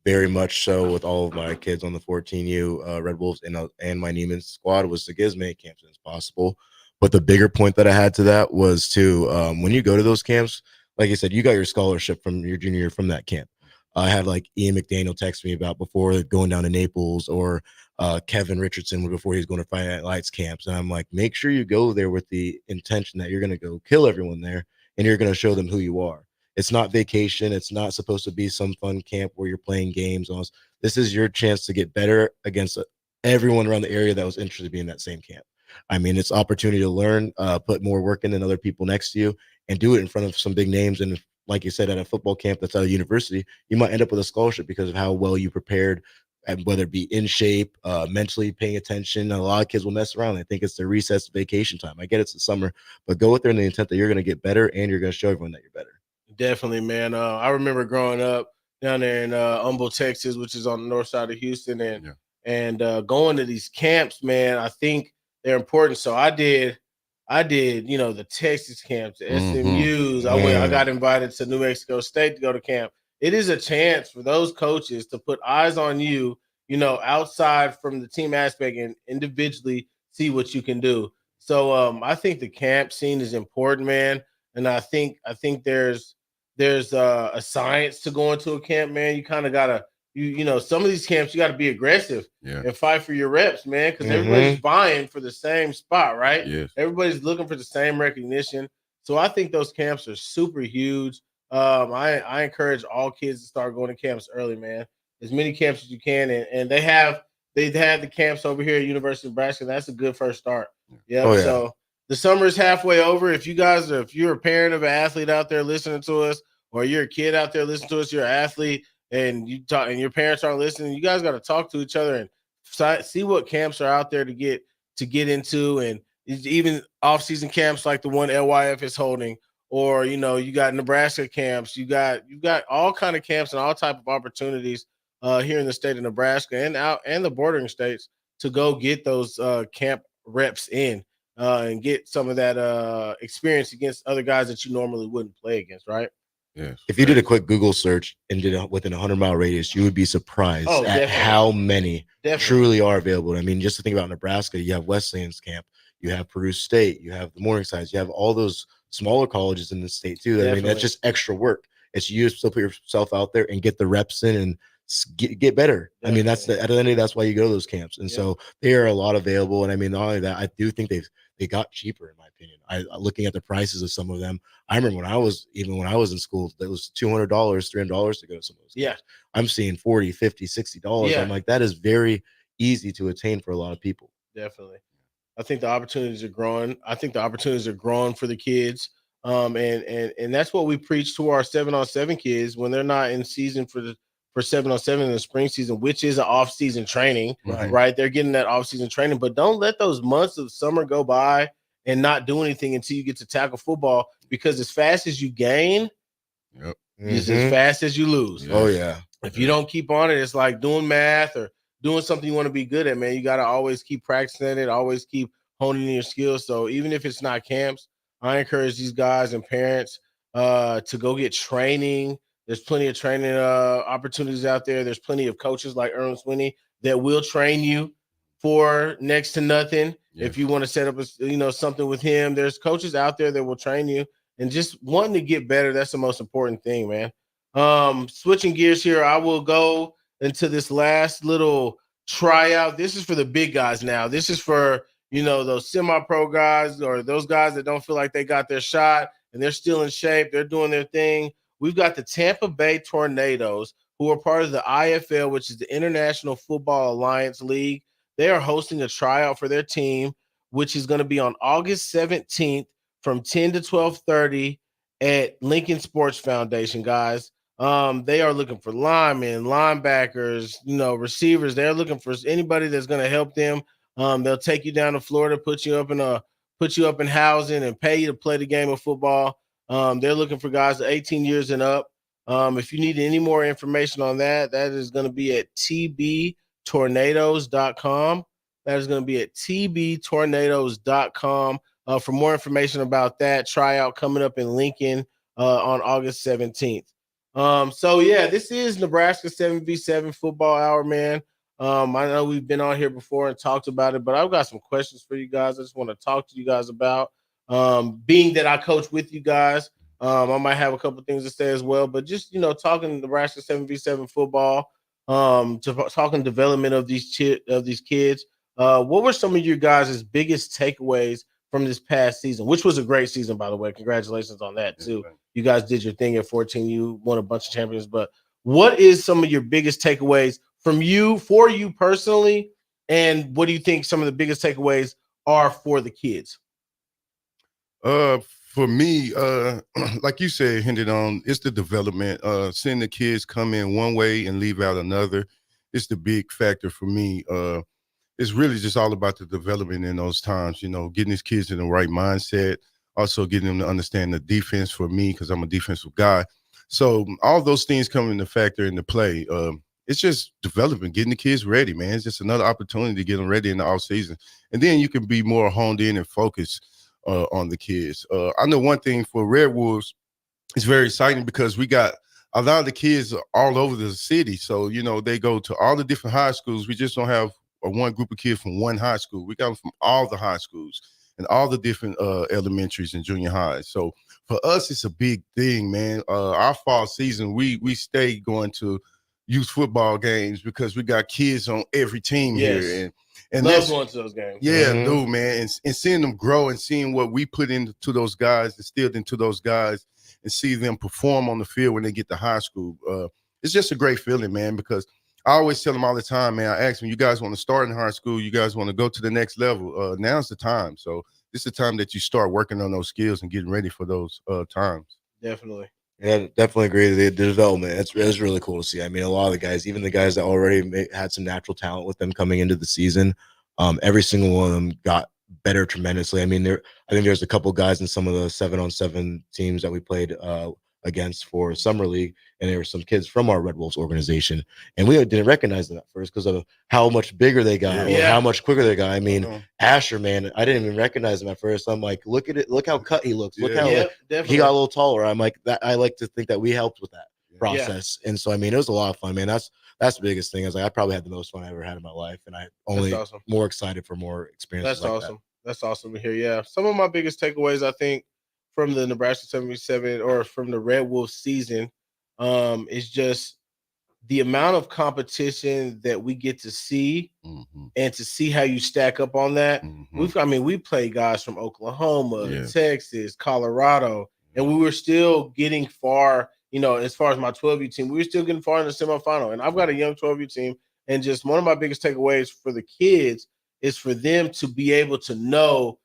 very much so with all of my kids on the 14U Red Wolves and my Neiman squad was to get as many camps as possible. But the bigger point that I had to that was when you go to those camps, like I said, you got your scholarship from your junior year from that camp. I had Ian McDaniel text me about before going down to Naples, or Kevin Richardson before he's going to Friday Night Lights camps. And I'm like, make sure you go there with the intention that you're going to go kill everyone there and you're going to show them who you are. It's not vacation. It's not supposed to be some fun camp where you're playing games. This is your chance to get better against everyone around the area that was interested in being in that same camp. I mean, it's opportunity to learn, put more work in than other people next to you, and do it in front of some big names. And like you said, at a football camp that's at a university, you might end up with a scholarship because of how well you prepared, and whether it be in shape, mentally paying attention. A lot of kids will mess around. They think it's their recess vacation time. I get it's the summer, but go with there in the intent that you're going to get better and you're going to show everyone that you're better. Definitely, man. I remember growing up down there in Humble, Texas, which is on the north side of Houston, and going to these camps, man. I think they're important. So I did, the Texas camps, the SMUs. I got invited to New Mexico State to go to camp. It is a chance for those coaches to put eyes on you, outside from the team aspect and individually see what you can do. So I think the camp scene is important, man. And I think there's a science to going to a camp, man. You kind of gotta, some of these camps you got to be aggressive and fight for your reps, man, because everybody's vying for the same spot, right? Yes. Everybody's looking for the same recognition. So I think those camps are super huge. I encourage all kids to start going to camps early, man. As many camps as you can, and they've had the camps over here at University of Nebraska. That's a good first start. Yeah. Oh, yeah. So the summer is halfway over. If you're a parent of an athlete out there listening to us, or you're a kid out there listening to us, you're an athlete, and your parents aren't listening, you guys got to talk to each other and see what camps are out there to get into, and even off-season camps like the one LYF is holding, or you got Nebraska camps, you got all kind of camps and all type of opportunities here in the state of Nebraska and the bordering states to go get those camp reps in and get some of that experience against other guys that you normally wouldn't play against, right? Yes. If you did a quick Google search and did it within a 100-mile radius, you would be surprised at how many truly are available. I mean, just to think about Nebraska, you have Wesleyan's camp, you have Purdue State, you have the Morningsides, you have all those smaller colleges in the state too. I mean, that's just extra work. It's you still put yourself out there and get the reps in and get better. I mean, at the end of the day, that's why you go to those camps. And so there are a lot available. And I mean, not only that, I do think they got cheaper in my opinion. Looking at the prices of some of them, I remember when I was in school, it was $200, $300 to go to some of those camps. I'm seeing $40, $50, $60. I'm like, that is very easy to attain for a lot of people. Definitely. I think the opportunities are growing. I think the opportunities are growing for the kids. And that's what we preach to our 7-on-7 kids when they're not in season for 7-on-7 in the spring season, which is an off-season training, right? They're getting that off-season training, but don't let those months of summer go by and not do anything until you get to tackle football, because as fast as you gain, it's as fast as you lose. Oh, yeah. If you don't keep on it, it's like doing math or doing something you want to be good at, man. You got to always keep practicing it, always keep honing in your skills. So even if it's not camps, I encourage these guys and parents to go get training. There's plenty of training opportunities out there. There's plenty of coaches like Erwin Sweeney that will train you for next to nothing. If you want to set up something with him, there's coaches out there that will train you, and just wanting to get better. That's the most important thing, man. Switching gears here, I will go into this last little tryout. This is for the big guys now. This is for, those semi-pro guys or those guys that don't feel like they got their shot and they're still in shape. They're doing their thing. We've got the Tampa Bay Tornadoes, who are part of the IFL, which is the International Football Alliance League. They are hosting a tryout for their team, which is going to be on August 17th from 10 to 12:30 at Lincoln Sports Foundation, guys. They are looking for linemen, linebackers, receivers. They're looking for anybody that's going to help them. They'll take you down to Florida, put you up in housing, and pay you to play the game of football. They're looking for guys 18 years and up. If you need any more information on that, that is going to be at tbtornadoes.com. That is going to be at tbtornadoes.com for more information about that tryout coming up in Lincoln on August 17th. This is Nebraska 7v7 football hour, man. I know we've been on here before and talked about it, but I've got some questions for you guys. I just want to talk to you guys about, being that I coach with you guys. I might have a couple things to say as well, but just, talking Nebraska 7v7 football, talking development of these kids. What were some of your guys' biggest takeaways from this past season, which was a great season, by the way? Congratulations on that too. You guys did your thing at 14. You won a bunch of champions, but what is some of your biggest takeaways for you personally? And what do you think some of the biggest takeaways are for the kids? For me, like you said, hinted on, it's the development. Seeing the kids come in one way and leave out another, it's the big factor for me. It's really just all about the development in those times, getting these kids in the right mindset, also getting them to understand the defense for me, because I'm a defensive guy. So all those things come into factor into play. It's just developing, getting the kids ready, man. It's just another opportunity to get them ready in the off season. And then you can be more honed in and focused on the kids. I know one thing for Red Wolves, it's very exciting because we got a lot of the kids all over the city. So, they go to all the different high schools. We just don't have one group of kids from one high school. We got them from all the high schools and all the different elementaries and junior highs. So for us, it's a big thing, man. Our fall season, we stay going to youth football games because we got kids on every team here. And love going to those games. Yeah, dude, man. And seeing them grow and seeing what we put into those guys, instilled into those guys, and see them perform on the field when they get to high school. It's just a great feeling, man, because I always tell them all the time, man, I ask them, you guys want to start in high school? You guys want to go to the next level? Now's the time. So this is the time that you start working on those skills and getting ready for those times. Definitely. Yeah, definitely agree. The development, it's really cool to see. I mean, a lot of the guys, even the guys that already had some natural talent with them coming into the season, every single one of them got better tremendously. I mean, I think there's a couple guys in some of the 7-on-7 teams that we played against for Summer League, and there were some kids from our Red Wolves organization, and we didn't recognize them at first because of how much bigger they got or how much quicker they got. I mean, Asher, man, I didn't even recognize him at first. I'm like, look at it, look how cut he looks, look how he got a little taller. I'm like, that I like to think that we helped with that process, and so I mean, it was a lot of fun, man. That's the biggest thing. I was like, I probably had the most fun I ever had in my life, and I only more excited for more experiences. That's awesome. That's awesome to hear. Yeah, some of my biggest takeaways, I think, from the Nebraska 77 or from the Red Wolves season is just the amount of competition that we get to see and to see how you stack up on that. We play guys from Oklahoma, Texas, Colorado, and we were still getting far, as far as my 12U team, we were still getting far in the semifinal. And I've got a young 12U team, and just one of my biggest takeaways for the kids is for them to be able to know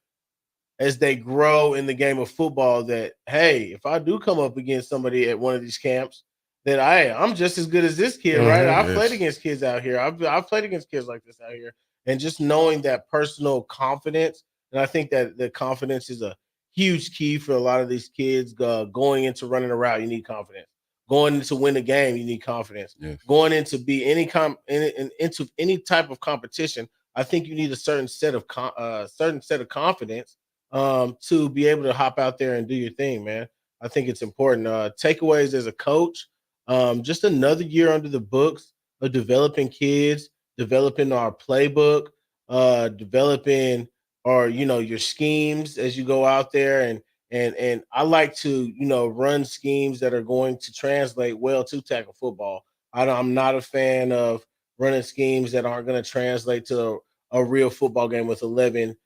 as they grow in the game of football that, hey, if I do come up against somebody at one of these camps, that I'm just as good as this kid, right? I've played against kids out here. I've played against kids like this out here. And just knowing that personal confidence, and I think that the confidence is a huge key for a lot of these kids. Going into running a route, you need confidence. Going into win a game, you need confidence. Going into be into any type of competition, I think you need a certain set of confidence to be able to hop out there and do your thing, man. I think it's important. Takeaways as a coach, just another year under the books of developing kids, developing our playbook, developing your schemes as you go out there. And I like to, run schemes that are going to translate well to tackle football. I'm not a fan of running schemes that aren't going to translate to a real football game with 11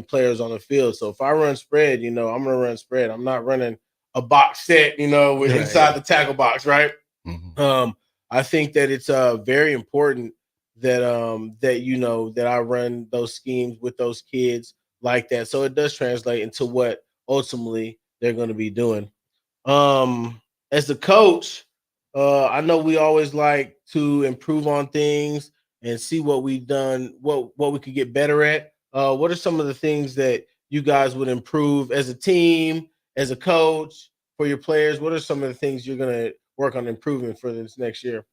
players on the field. So if I run spread, I'm going to run spread. I'm not running a box set, with inside the tackle box, right? I think that it's very important that that I run those schemes with those kids like that. So it does translate into what ultimately they're going to be doing. As a coach, I know we always like to improve on things and see what we've done, what we could get better at. What are some of the things that you guys would improve as a team, as a coach, for your players? What are some of the things you're going to work on improving for this next year?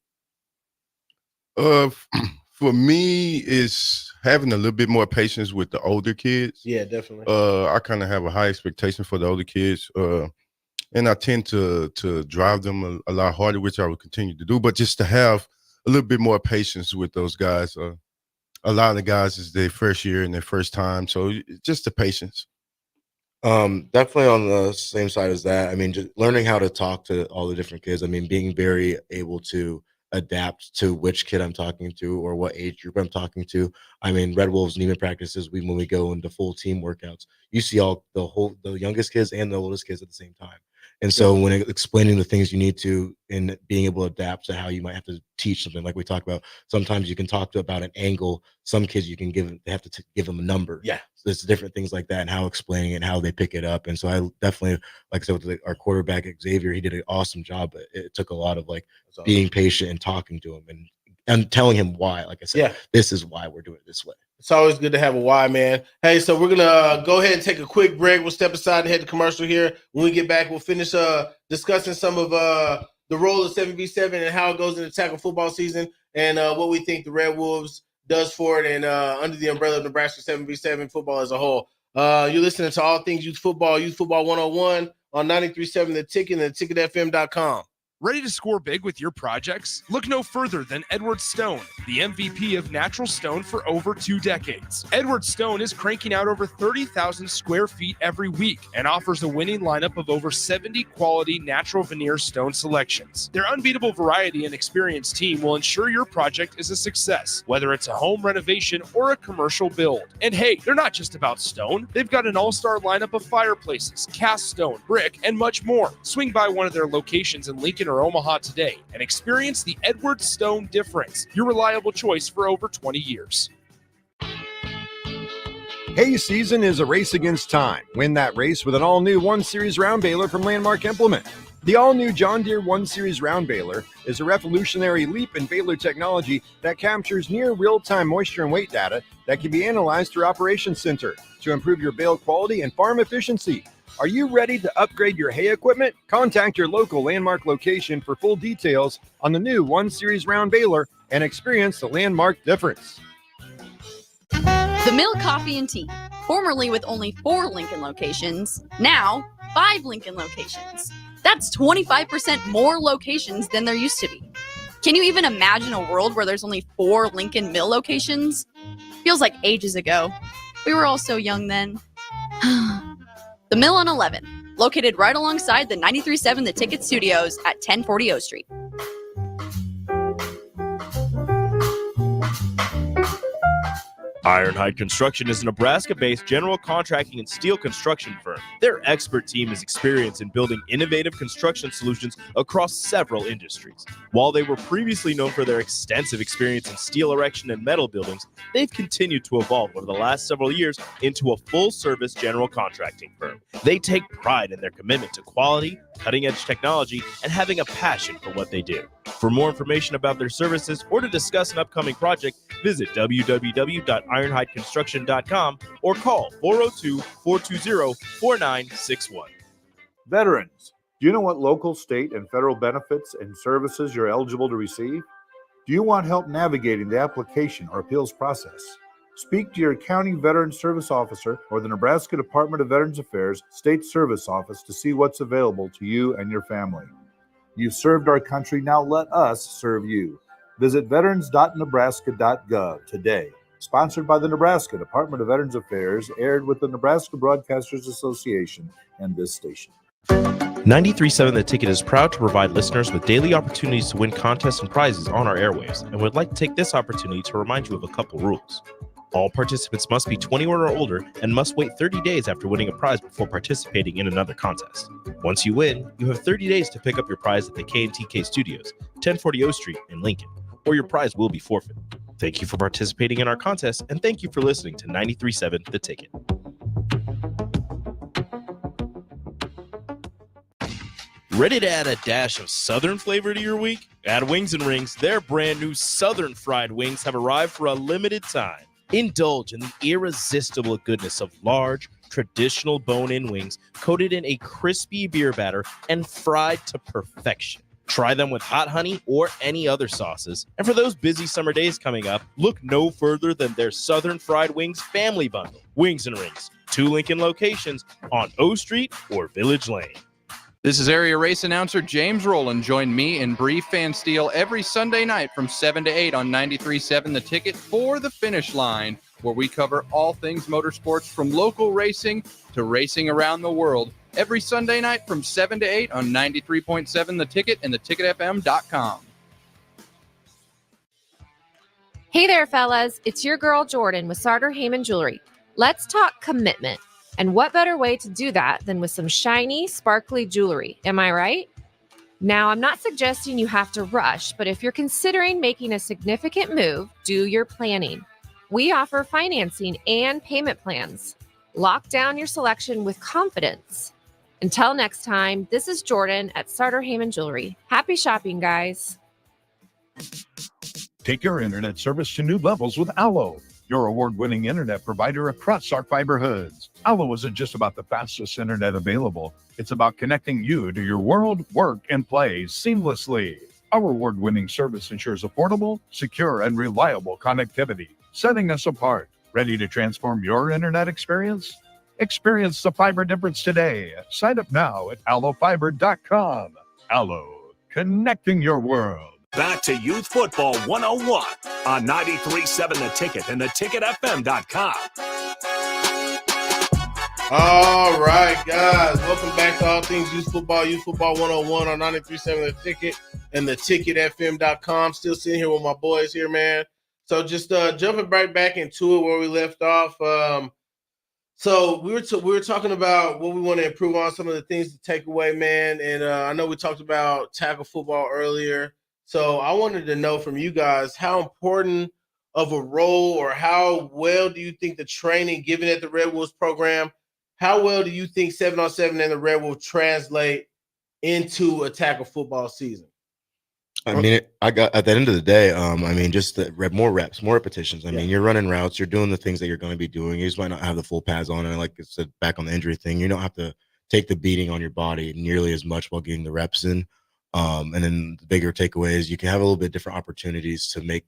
For me, is having a little bit more patience with the older kids. Yeah, definitely. I kind of have a high expectation for the older kids. And I tend to drive them a lot harder, which I will continue to do. But just to have a little bit more patience with those guys. A lot of the guys is their first year and their first time. So just the patience. Definitely on the same side as that. I mean, just learning how to talk to all the different kids. I mean, being very able to adapt to which kid I'm talking to or what age group I'm talking to. I mean, Red Wolves Neiman practices, when we go into full team workouts, you see the youngest kids and the oldest kids at the same time. And so when explaining the things you need to and being able to adapt to how you might have to teach something, like we talked about, sometimes you can talk about an angle. Some kids you can give them a number. Yeah. So there's different things like that, and how explaining it and how they pick it up. And so I definitely, like I said, with our quarterback Xavier, he did an awesome job, but it took a lot of being patient and talking to him and telling him why. Like I said, this is why we're doing it this way. It's always good to have a why, man. Hey, so we're gonna go ahead and take a quick break. We'll step aside and head to commercial here. When we get back, we'll finish discussing some of the role of 7v7 and how it goes into tackle football season, and what we think the Red Wolves does for it, and under the umbrella of Nebraska 7v7 football as a whole. You're listening to All Things Youth Football 101 on 93.7 The Ticket and theticketfm.com. Ready to score big with your projects? Look no further than Edward Stone, the MVP of natural stone for over 2 decades. Edward Stone is cranking out over 30,000 square feet every week and offers a winning lineup of over 70 quality natural veneer stone selections. Their unbeatable variety and experienced team will ensure your project is a success, whether it's a home renovation or a commercial build. And hey, they're not just about stone. They've got an all-star lineup of fireplaces, cast stone, brick, and much more. Swing by one of their locations in Lincoln or Omaha today and experience the Edward Stone difference, your reliable choice for over 20 years. Hay season is a race against time. Win that race with an all-new 1 Series round baler from Landmark Implement. The all-new John Deere 1 Series round baler is a revolutionary leap in baler technology that captures near real-time moisture and weight data that can be analyzed through Operations Center to improve your bale quality and farm efficiency. Are you ready to upgrade your hay equipment? Contact your local Landmark location for full details on the new 1 Series round baler and experience the Landmark difference. The Mill Coffee and Tea, formerly with only 4 Lincoln locations, now 5 Lincoln locations. That's 25% more locations than there used to be. Can you even imagine a world where there's only 4 Lincoln Mill locations? Feels like ages ago. We were all so young then. The Mill on 11, located right alongside the 93.7 The Ticket Studios at 1040 O Street. Ironhide Construction is a Nebraska-based general contracting and steel construction firm. Their expert team is experienced in building innovative construction solutions across several industries. While they were previously known for their extensive experience in steel erection and metal buildings, they've continued to evolve over the last several years into a full-service general contracting firm. They take pride in their commitment to quality, cutting-edge technology, and having a passion for what they do. For more information about their services or to discuss an upcoming project, visit www.ironhideconstruction.com or call 402-420-4961. Veterans, do you know what local, state, and federal benefits and services you're eligible to receive? Do you want help navigating the application or appeals process? Speak to your county veteran service officer or the Nebraska Department of Veterans Affairs State Service Office to see what's available to you and your family. You've served our country, now let us serve you. Visit veterans.nebraska.gov today. Sponsored by the Nebraska Department of Veterans Affairs, aired with the Nebraska Broadcasters Association and this station. 93.7 The Ticket is proud to provide listeners with daily opportunities to win contests and prizes on our airwaves, and would like to take this opportunity to remind you of a couple rules. All participants must be 21 or older and must wait 30 days after winning a prize before participating in another contest. Once you win, you have 30 days to pick up your prize at the K&TK Studios, 1040 O Street in Lincoln, or your prize will be forfeit. Thank you for participating in our contest, and thank you for listening to 93.7 The Ticket. Ready to add a dash of Southern flavor to your week? At Wings and Rings, their brand new Southern fried wings have arrived for a limited time. Indulge in the irresistible goodness of large, traditional bone-in wings coated in a crispy beer batter and fried to perfection. Try them with hot honey or any other sauces. And for those busy summer days coming up, look no further than their Southern Fried Wings Family Bundle. Wings and Rings, 2 Lincoln locations on O Street or Village Lane. This is area race announcer James Rowland. Join me and Bree Fansteel every Sunday night from 7 to 8 on 93.7 The Ticket for the Finish Line, where we cover all things motorsports from local racing to racing around the world. Every Sunday night from 7 to 8 on 93.7 The Ticket and theticketfm.com. Hey there, fellas. It's your girl, Jordan, with Sartor Heyman Jewelry. Let's talk commitment And what better way to do that than with some shiny, sparkly jewelry? Am I right? Now, I'm not suggesting you have to rush, but if you're considering making a significant move, do your planning. We offer financing and payment plans. Lock down your selection with confidence. Until next time, this is Jordan at Sartor Heyman Jewelry. Happy shopping, guys. Take your internet service to new levels with Allo, your award-winning internet provider across our fiber hoods. Allo isn't just about the fastest internet available. It's about connecting you to your world, work, and play seamlessly. Our award-winning service ensures affordable, secure, and reliable connectivity, setting us apart. Ready to transform your internet experience? Experience the fiber difference today. Sign up now at allofiber.com. Allo, connecting your world. Back to Youth Football 101 on 93.7 The Ticket and theticketfm.com. All right, guys. Welcome back to All Things Youth Football 101 on 93.7 The Ticket and theticketfm.com. Still sitting here with my boys here, man. So just jumping right back into it where we left off. So we were talking about what we want to improve on, some of the things to take away, man. And I know we talked about tackle football earlier. So I wanted to know from you guys how important of a role or how well do you think the training given at the Red Wolves program, how well do you think 7-on-7 and the Red Wolves translate into a tackle football season? I mean, I got at the end of the day, I mean, just more reps, more repetitions. I mean, you're running routes, you're doing the things that you're going to be doing. You just might not have the full pads on. And like I said, back on the injury thing, you don't have to take the beating on your body nearly as much while getting the reps in. And then the bigger takeaway is you can have a little bit different opportunities to make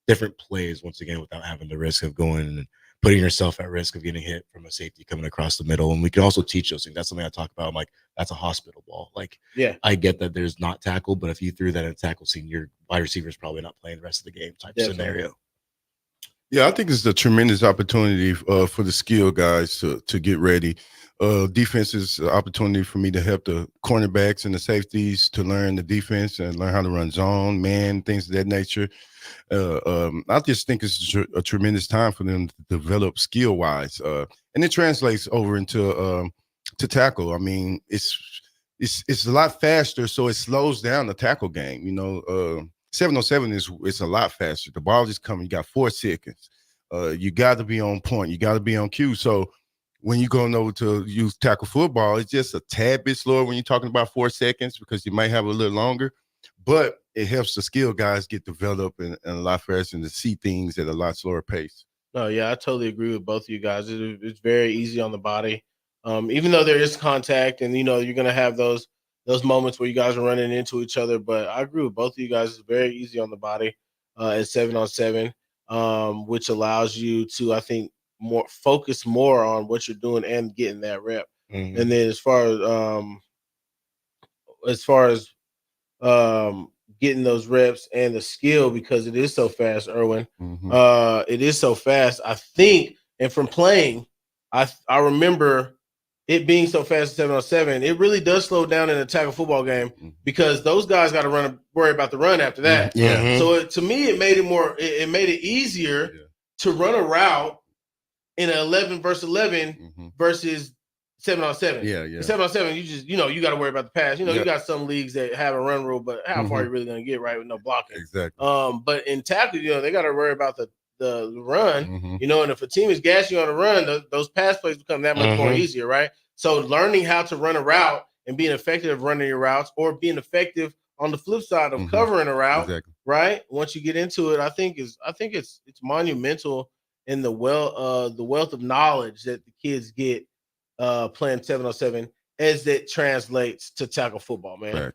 different plays once again without having the risk of going and putting yourself at risk of getting hit from a safety coming across the middle. And we can also teach those things. That's something I talk about. I'm like, that's a hospital ball. Like, yeah, I get that there's not tackle, but if you threw that in a tackle scene, your wide receiver is probably not playing the rest of the game type scenario. Yeah, I think it's a tremendous opportunity for the skill guys to get ready. Defense is an opportunity for me to help the cornerbacks and the safeties to learn the defense and learn how to run zone, man, things of that nature. I just think it's a tremendous time for them to develop skill-wise, and it translates over into to tackle. I mean, it's a lot faster, so it slows down the tackle game. You know, 7-on-7 it's a lot faster. The ball is coming. You got 4 seconds. You got to be on point. You got to be on cue. So when you go over to use tackle football, it's just a tad bit slower when you're talking about 4 seconds because you might have a little longer. But it helps the skill guys get developed and a lot faster and to see things at a lot slower pace. No, yeah, I totally agree with both of you guys. It's very easy on the body. Even though there is contact and, you know, you're going to have those moments where you guys are running into each other. But I agree with both of you guys. It's very easy on the body at 7-on-7, which allows you to, I think, focus more on what you're doing and getting that rep. Mm-hmm. And then as far as getting those reps and the skill, because it is so fast, Erwin. Mm-hmm. It is so fast. I think, and from playing, I remember it being so fast at 7-on-7, it really does slow down in a tackle football game because those guys got to worry about the run after that. Yeah. Mm-hmm. So to me, it made it easier to run a route in an 11 versus 11 versus 7-on-7. Yeah. 7-on-7, you just, you know, you got to worry about the pass. You know, you got some leagues that have a run rule, but how far are you really going to get, right, with no blocking? Exactly. But in tackle, you know, they got to worry about the run, you know, and if a team is gassing you on the run, those pass plays become that much more easier, right? So learning how to run a route and being effective at running your routes, or being effective on the flip side of covering a route, right? Once you get into it, I think it's monumental in the wealth of knowledge that the kids get playing 7-on-7 as that translates to tackle football, man.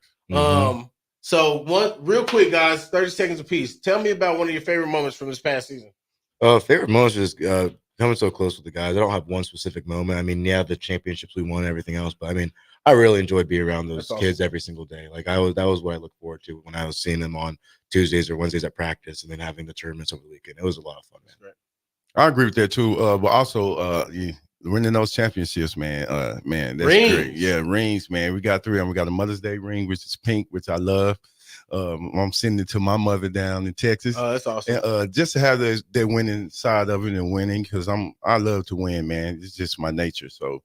So one real quick, guys, 30 seconds apiece. Tell me about one of your favorite moments from this past season. Favorite moments is coming so close with the guys. I don't have one specific moment. I mean, yeah, the championships we won and everything else, but I mean, I really enjoyed being around those kids every single day. Like that was what I looked forward to when I was seeing them on Tuesdays or Wednesdays at practice and then having the tournaments over the weekend. It was a lot of fun, man. I agree with that too. But also winning those championships, man, that's rings. great. Yeah, rings, man. We got 3 of them. We got a Mother's Day ring, which is pink, which I love. I'm sending it to my mother down in Texas. Oh, that's awesome. And, just to have the winning side of it and winning, because I love to win, man. It's just my nature. So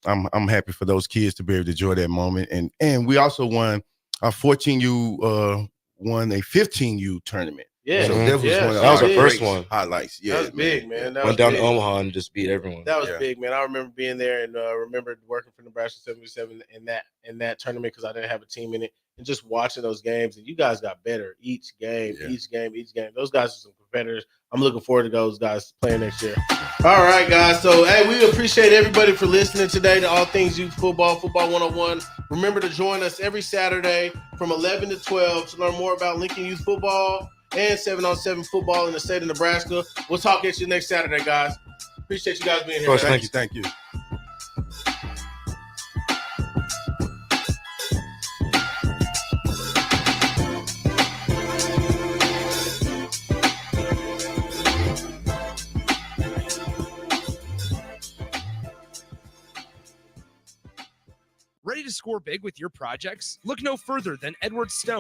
I'm happy for those kids to be able to enjoy that moment. And we also won our 14U won a 15U tournament. Yeah, so that was that was our first one. Highlights. Yeah, that was big, man. That Went was down big. to Omaha and just beat everyone. That was big, man. I remember being there and remember working for Nebraska 77 in that tournament because I didn't have a team in it, and just watching those games. And you guys got better each game. Those guys are some competitors. I'm looking forward to those guys playing next year. All right, guys. So, hey, we appreciate everybody for listening today to All Things Youth Football 101. Remember to join us every Saturday from 11 to 12 to learn more about Lincoln Youth Football and 7-on-7 football in the state of Nebraska. We'll talk at you next Saturday, guys. Appreciate you guys being here. Coach, thank you. Ready to score big with your projects? Look no further than Edward Stone